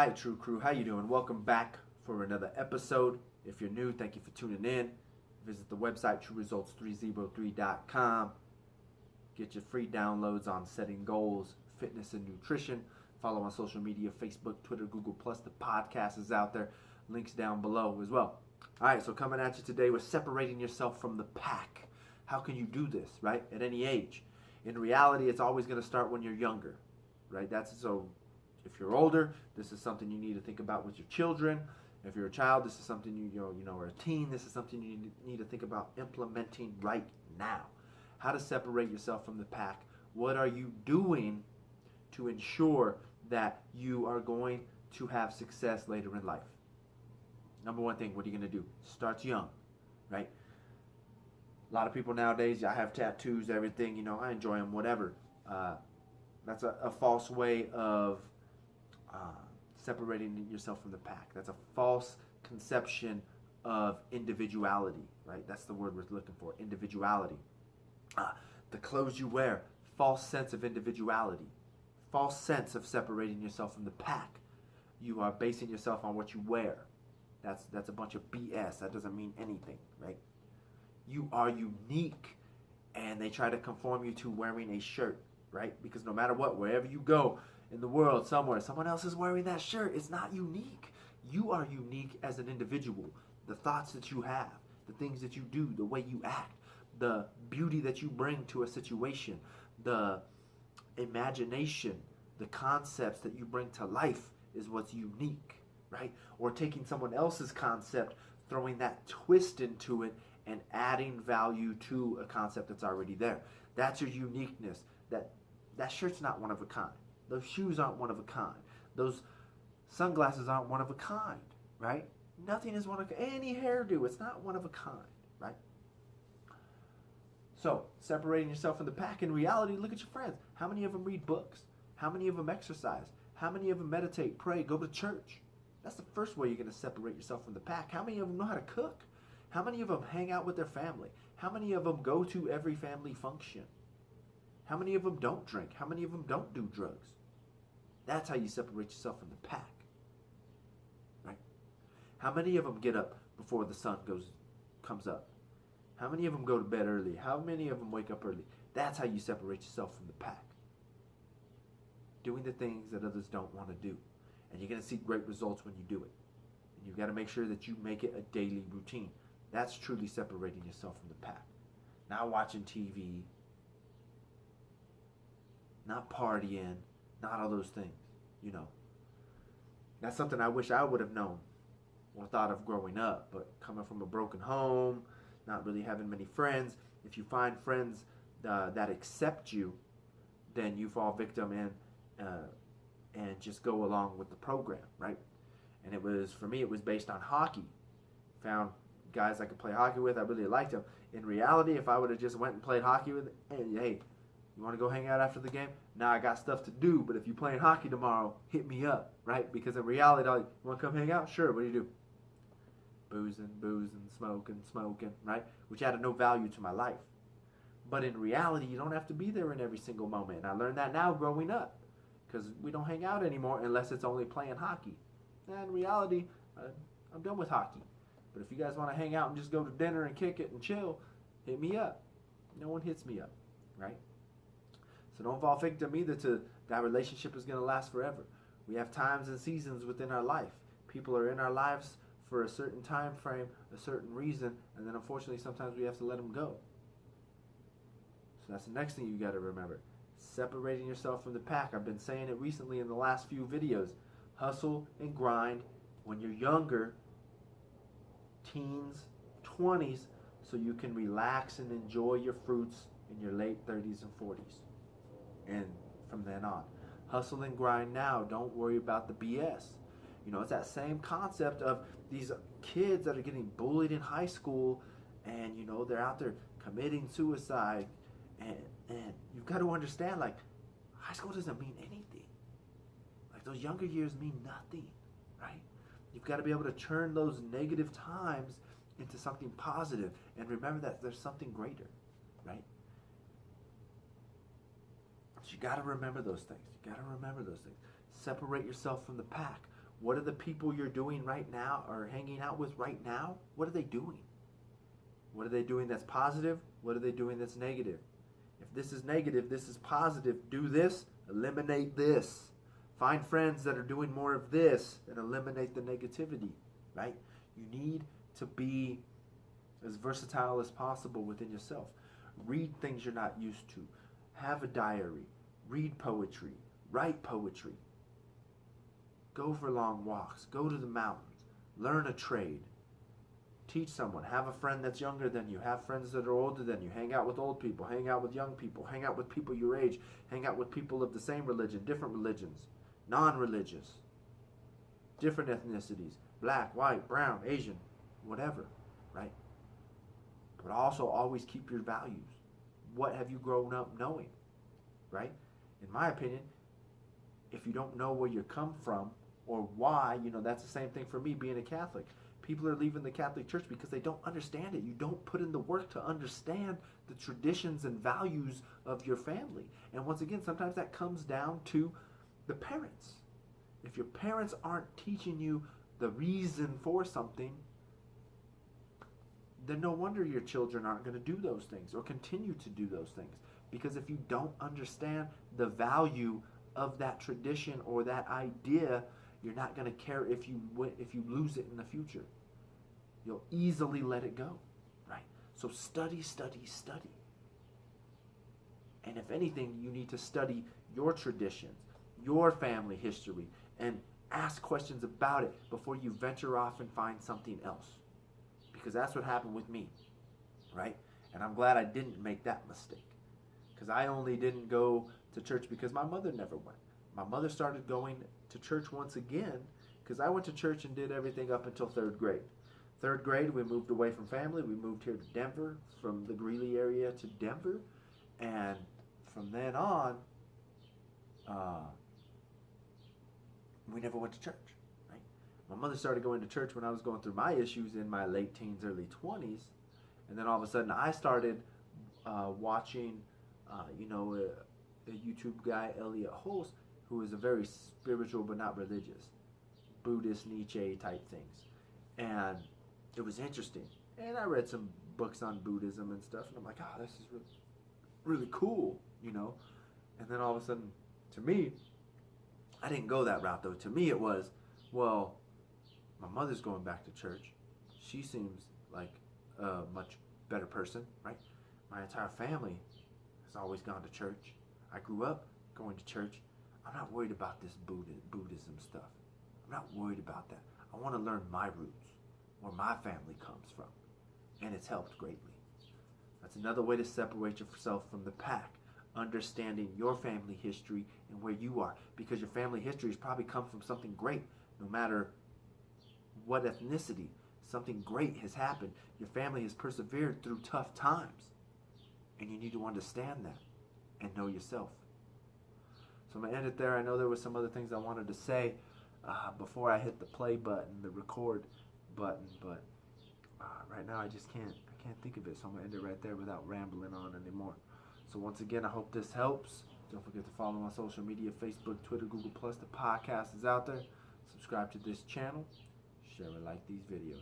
Hi, True Crew. How you doing? Welcome back for another episode. If you're new, thank you for tuning in. Visit the website trueresults303.com. Get your free downloads on setting goals, fitness, and nutrition. Follow on social media, Facebook, Twitter, Google+. The podcast is out there. Links down below as well. All right, so coming at you today with separating yourself from the pack. How can you do this, right, at any age? In reality, it's always going to start when you're younger, right? If you're older, this is something you need to think about with your children. If you're a child, this is something or a teen, this is something you need to think about implementing right now. How to separate yourself from the pack. What are you doing to ensure that you are going to have success later in life? Number one thing, what are you going to do? Start young, right? A lot of people nowadays, I have tattoos, everything, I enjoy them, whatever. That's a false way of separating yourself from the pack. That's a false conception of individuality, right? That's the word we're looking for, individuality. The clothes you wear, false sense of individuality, false sense of separating yourself from the pack. You are basing yourself on what you wear. That's a bunch of BS. That doesn't mean anything, right? You are unique, and they try to conform you to wearing a shirt, right? Because no matter what, wherever you go in the world, somewhere, someone else is wearing that shirt. It's not unique. You are unique as an individual. The thoughts that you have, the things that you do, the way you act, the beauty that you bring to a situation, the imagination, the concepts that you bring to life is what's unique, right? Or taking someone else's concept, throwing that twist into it, and adding value to a concept that's already there. That's your uniqueness. That shirt's not one of a kind. Those shoes aren't one of a kind. Those sunglasses aren't one of a kind, right? Nothing is one of a kind. Any hairdo, it's not one of a kind, right? So, separating yourself from the pack, in reality, look at your friends. How many of them read books? How many of them exercise? How many of them meditate, pray, go to church? That's the first way you're going to separate yourself from the pack. How many of them know how to cook? How many of them hang out with their family? How many of them go to every family function? How many of them don't drink? How many of them don't do drugs? That's how you separate yourself from the pack, right? How many of them get up before the sun comes up? How many of them go to bed early? How many of them wake up early? That's how you separate yourself from the pack. Doing the things that others don't want to do. And you're going to see great results when you do it. And you've got to make sure that you make it a daily routine. That's truly separating yourself from the pack. Not watching TV, not partying, not all those things, That's something I wish I would have known or thought of growing up, but coming from a broken home, not really having many friends, if you find friends that accept you, then you fall victim and just go along with the program, right? And for me, it was based on hockey. Found guys I could play hockey with, I really liked them. In reality, if I would have just went and played hockey with, hey, you want to go hang out after the game? Nah, I got stuff to do, but if you're playing hockey tomorrow, hit me up, right? Because in reality, you want to come hang out? Sure, what do you do? Boozing, smoking, right? Which added no value to my life. But in reality, you don't have to be there in every single moment. And I learned that now growing up, because we don't hang out anymore unless it's only playing hockey. And in reality, I'm done with hockey. But if you guys want to hang out and just go to dinner and kick it and chill, hit me up. No one hits me up, right? So don't fall victim either to that relationship is going to last forever. We have times and seasons within our life. People are in our lives for a certain time frame, a certain reason, and then unfortunately sometimes we have to let them go. So that's the next thing you got to remember. Separating yourself from the pack. I've been saying it recently in the last few videos. Hustle and grind when you're younger, teens, 20s, so you can relax and enjoy your fruits in your late 30s and 40s. And from then on. Hustle and grind now. Don't worry about the BS. It's that same concept of these kids that are getting bullied in high school and, they're out there committing suicide. And you've got to understand, high school doesn't mean anything. Those younger years mean nothing, right? You've got to be able to turn those negative times into something positive. And remember that there's something greater, right? So you got to remember those things. Separate yourself from the pack. What are the people you're doing right now or hanging out with right now? What are they doing? What are they doing that's positive? What are they doing that's negative? If this is negative, this is positive. Do this, eliminate this. Find friends that are doing more of this and eliminate the negativity, right? You need to be as versatile as possible within yourself. Read things you're not used to. Have a diary. Read poetry. Write poetry. Go for long walks. Go to the mountains. Learn a trade. Teach someone. Have a friend that's younger than you. Have friends that are older than you. Hang out with old people. Hang out with young people. Hang out with people your age. Hang out with people of the same religion, different religions, non-religious, different ethnicities, black, white, brown, Asian, whatever, right? But also always keep your values. What have you grown up knowing, right? In my opinion, if you don't know where you come from or why, that's the same thing for me being a Catholic. People are leaving the Catholic Church because they don't understand it. You don't put in the work to understand the traditions and values of your family. And once again, sometimes that comes down to the parents. If your parents aren't teaching you the reason for something, then no wonder your children aren't going to do those things or continue to do those things. Because if you don't understand the value of that tradition or that idea, you're not going to care if you lose it in the future. You'll easily let it go, right? So study, study, study. And if anything, you need to study your traditions, your family history, and ask questions about it before you venture off and find something else. Because that's what happened with me, right? And I'm glad I didn't make that mistake. Because I only didn't go to church because my mother never went. My mother started going to church once again because I went to church and did everything up until 3rd grade. 3rd grade, we moved away from family. We moved here to Denver, from the Greeley area to Denver. And from then on, we never went to church, right? My mother started going to church when I was going through my issues in my late teens, early 20s. And then all of a sudden I started watching, a YouTube guy, Elliot Hulse, who is a very spiritual but not religious, Buddhist, Nietzsche type things. And it was interesting. And I read some books on Buddhism and stuff, and I'm like, this is really, really cool, And then all of a sudden, to me, I didn't go that route though. To me it was, well, my mother's going back to church. She seems like a much better person, right? My entire family has always gone to church. I grew up going to church. I'm not worried about this Buddhism stuff. I'm not worried about that. I want to learn my roots, where my family comes from. And it's helped greatly. That's another way to separate yourself from the pack. Understanding your family history and where you are. Because your family history has probably come from something great. No matter what ethnicity, something great has happened. Your family has persevered through tough times. And you need to understand that and know yourself. So I'm going to end it there. I know there were some other things I wanted to say before I hit the play button, the record button, but right now I can't think of it. So I'm going to end it right there without rambling on anymore. So once again, I hope this helps. Don't forget to follow my social media, Facebook, Twitter, Google+. The podcast is out there. Subscribe to this channel. Share and like these videos.